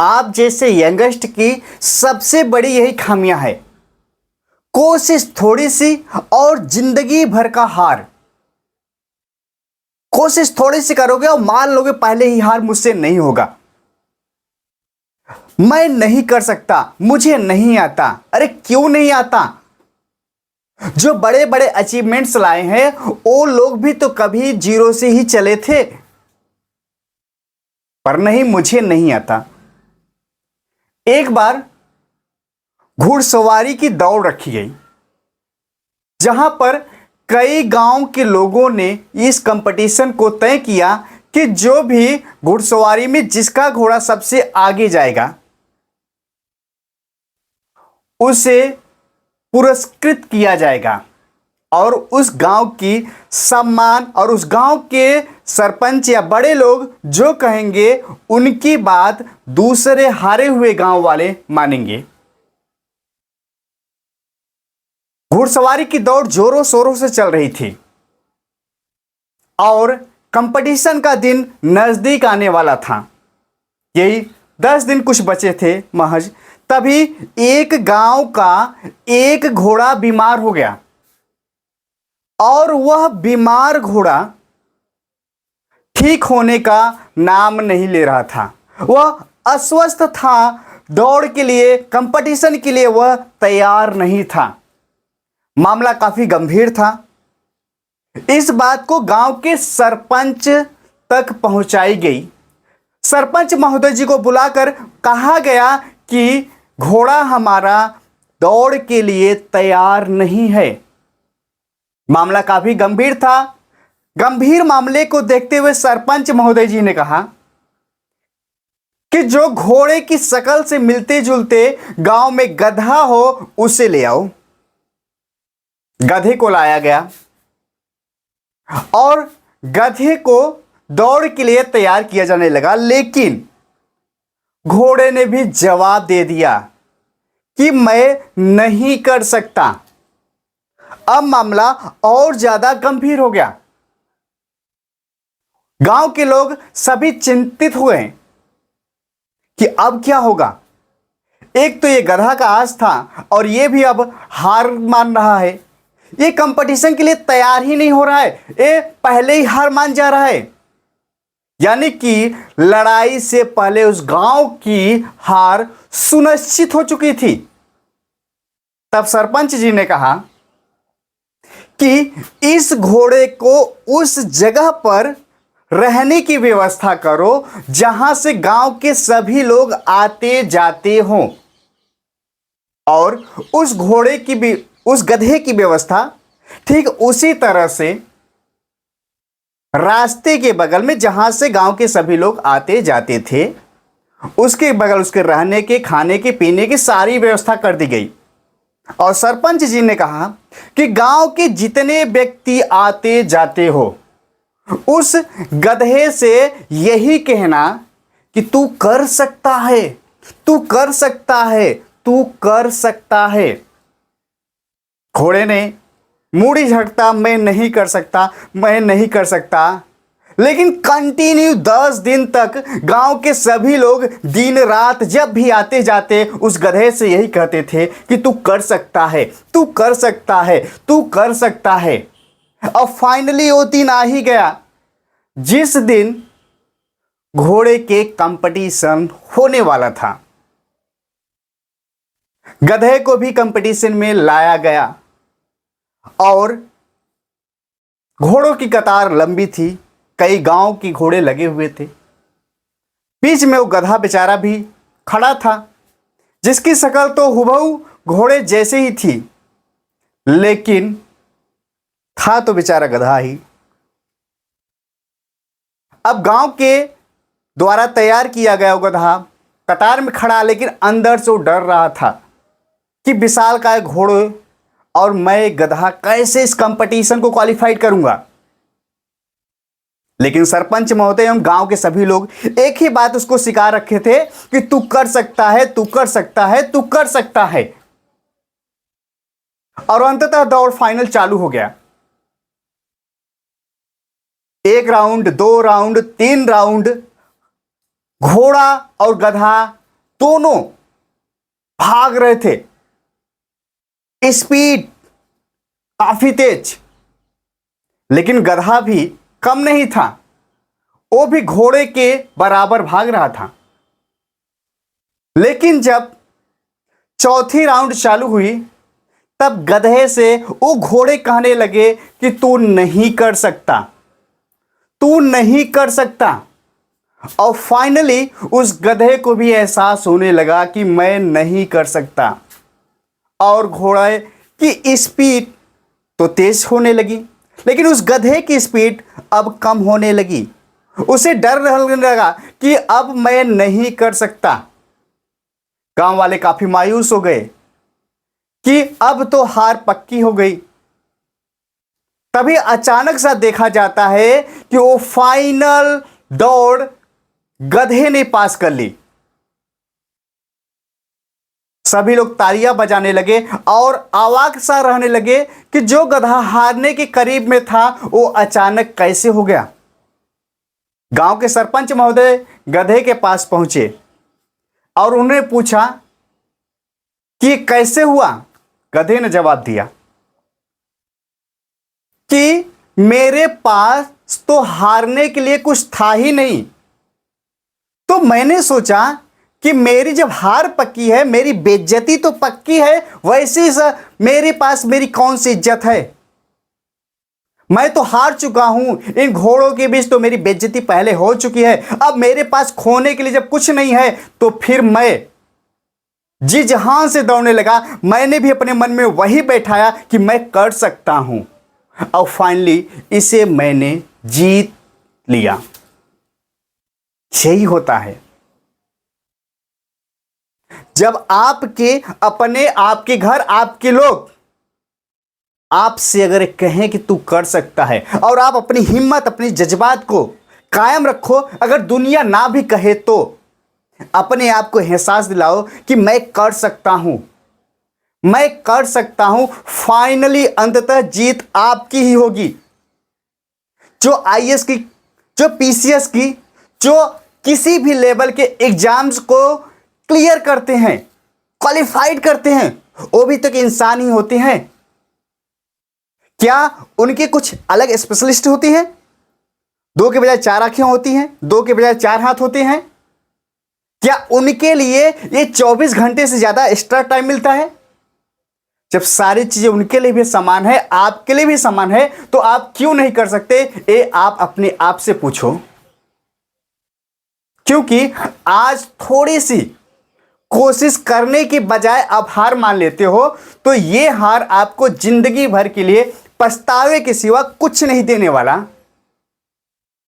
आप जैसे यंगस्ट की सबसे बड़ी यही खामियां है, कोशिश थोड़ी सी और जिंदगी भर का हार। कोशिश थोड़ी सी करोगे और मान लोगे पहले ही हार, मुझसे नहीं होगा, मैं नहीं कर सकता, मुझे नहीं आता। अरे क्यों नहीं आता? जो बड़े बड़े अचीवमेंट्स लाए हैं वो लोग भी तो कभी जीरो से ही चले थे। पर नहीं, मुझे नहीं आता। एक बार घुड़सवारी की दौड़ रखी गई, जहां पर कई गांव के लोगों ने इस कंपटीशन को तय किया कि जो भी घुड़सवारी में जिसका घोड़ा सबसे आगे जाएगा उसे पुरस्कृत किया जाएगा और उस गांव की सम्मान और उस गांव के सरपंच या बड़े लोग जो कहेंगे उनकी बात दूसरे हारे हुए गांव वाले मानेंगे। घुड़सवारी की दौड़ जोरों शोरों से चल रही थी और कंपटीशन का दिन नजदीक आने वाला था। यही 10 दिन कुछ बचे थे महज। तभी एक गांव का एक घोड़ा बीमार हो गया और वह बीमार घोड़ा ठीक होने का नाम नहीं ले रहा था। वह अस्वस्थ था, दौड़ के लिए, कंपटीशन के लिए वह तैयार नहीं था। मामला काफी गंभीर था। इस बात को गांव के सरपंच तक पहुंचाई गई। सरपंच महोदय जी को बुलाकर कहा गया कि घोड़ा हमारा दौड़ के लिए तैयार नहीं है। मामला काफी गंभीर था। गंभीर मामले को देखते हुए सरपंच महोदय जी ने कहा कि जो घोड़े की शकल से मिलते जुलते गांव में गधा हो उसे ले आओ। गधे को लाया गया और गधे को दौड़ के लिए तैयार किया जाने लगा, लेकिन घोड़े ने भी जवाब दे दिया कि मैं नहीं कर सकता। अब मामला और ज्यादा गंभीर हो गया। गांव के लोग सभी चिंतित हुए कि अब क्या होगा। एक तो ये गधा का आस था और ये भी अब हार मान रहा है। ये कंपटीशन के लिए तैयार ही नहीं हो रहा है, ये पहले ही हार मान जा रहा है। यानी कि लड़ाई से पहले उस गांव की हार सुनिश्चित हो चुकी थी। तब सरपंच जी ने कहा कि इस घोड़े को उस जगह पर रहने की व्यवस्था करो जहां से गांव के सभी लोग आते जाते हों, और उस घोड़े की भी, उस गधे की व्यवस्था ठीक उसी तरह से रास्ते के बगल में जहां से गांव के सभी लोग आते जाते थे उसके बगल उसके रहने के, खाने के, पीने की सारी व्यवस्था कर दी गई। और सरपंच जी ने कहा कि गांव के जितने व्यक्ति आते जाते हो उस गधे से यही कहना कि तू कर सकता है, तू कर सकता है, तू कर सकता है। घोड़े ने मूड़ी झटता, मैं नहीं कर सकता, मैं नहीं कर सकता। लेकिन कंटिन्यू 10 दिन तक गांव के सभी लोग दिन रात जब भी आते जाते उस गधे से यही कहते थे कि तू कर सकता है, तू कर सकता है, तू कर सकता है। और फाइनली वो दिन आ ही गया जिस दिन घोड़े के कंपटीशन होने वाला था। गधे को भी कंपटीशन में लाया गया और घोड़ों की कतार लंबी थी, कई गांव के घोड़े लगे हुए थे। बीच में वो गधा बेचारा भी खड़ा था जिसकी शक्ल तो हुबहू घोड़े जैसे ही थी, लेकिन था तो बेचारा गधा ही। अब गांव के द्वारा तैयार किया गया वो गधा कतार में खड़ा, लेकिन अंदर से वो डर रहा था कि विशालकाय घोड़े और मैं गधा कैसे इस कंपटीशन को क्वालिफाइड करूंगा। लेकिन सरपंच महोदय एवं गांव के सभी लोग एक ही बात उसको सिखा रखे थे कि तू कर सकता है, तू कर सकता है, तू कर सकता है। और अंततः दौड़ फाइनल चालू हो गया। 1 राउंड, 2 राउंड, 3 राउंड घोड़ा और गधा दोनों भाग रहे थे, स्पीड काफी तेज, लेकिन गधा भी कम नहीं था, वो भी घोड़े के बराबर भाग रहा था। लेकिन जब चौथी राउंड चालू हुई तब गधे से वो घोड़े कहने लगे कि तू नहीं कर सकता, तू नहीं कर सकता। और फाइनली उस गधे को भी एहसास होने लगा कि मैं नहीं कर सकता, और घोड़े की स्पीड तो तेज होने लगी, लेकिन उस गधे की स्पीड अब कम होने लगी। उसे डर लगने लगा कि अब मैं नहीं कर सकता। गांव वाले काफी मायूस हो गए कि अब तो हार पक्की हो गई। तभी अचानक सा देखा जाता है कि वो फाइनल दौड़ गधे ने पास कर ली। सभी लोग तालियां बजाने लगे और अवाक सा रहने लगे कि जो गधा हारने के करीब में था वो अचानक कैसे हो गया। गांव के सरपंच महोदय गधे के पास पहुंचे और उन्होंने पूछा कि कैसे हुआ। गधे ने जवाब दिया कि मेरे पास तो हारने के लिए कुछ था ही नहीं, तो मैंने सोचा कि मेरी जब हार पक्की है, मेरी बेइज्जती तो पक्की है, वैसे मेरे पास मेरी कौन सी इज्जत है। मैं तो हार चुका हूं, इन घोड़ों के बीच तो मेरी बेइज्जती पहले हो चुकी है। अब मेरे पास खोने के लिए जब कुछ नहीं है तो फिर मैं जी जहां से दौड़ने लगा। मैंने भी अपने मन में वही बैठाया कि मैं कर सकता हूं, और फाइनली इसे मैंने जीत लिया। यही होता है जब आपके अपने, आपके घर, आपके लोग आपसे अगर कहें कि तू कर सकता है, और आप अपनी हिम्मत, अपनी जज्बात को कायम रखो। अगर दुनिया ना भी कहे तो अपने आप को एहसास दिलाओ कि मैं कर सकता हूं, मैं कर सकता हूं। फाइनली अंततः जीत आपकी ही होगी। जो आईएएस की, जो पीसीएस की, जो किसी भी लेवल के एग्जाम्स को क्लियर करते हैं, क्वालिफाइड करते हैं, वो भी तो एक इंसान ही होते हैं। क्या उनके कुछ अलग स्पेशलिस्ट होती हैं? दो के बजाय चार आंखें होती हैं, दो के बजाय चार हाथ होते हैं? क्या उनके लिए ये 24 घंटे से ज्यादा एक्स्ट्रा टाइम मिलता है? जब सारी चीजें उनके लिए भी समान है, आपके लिए भी समान है, तो आप क्यों नहीं कर सकते? ये आप अपने आप से पूछो। क्योंकि आज थोड़ी सी कोशिश करने की बजाय आप हार मान लेते हो, तो ये हार आपको जिंदगी भर के लिए पछतावे के सिवा कुछ नहीं देने वाला।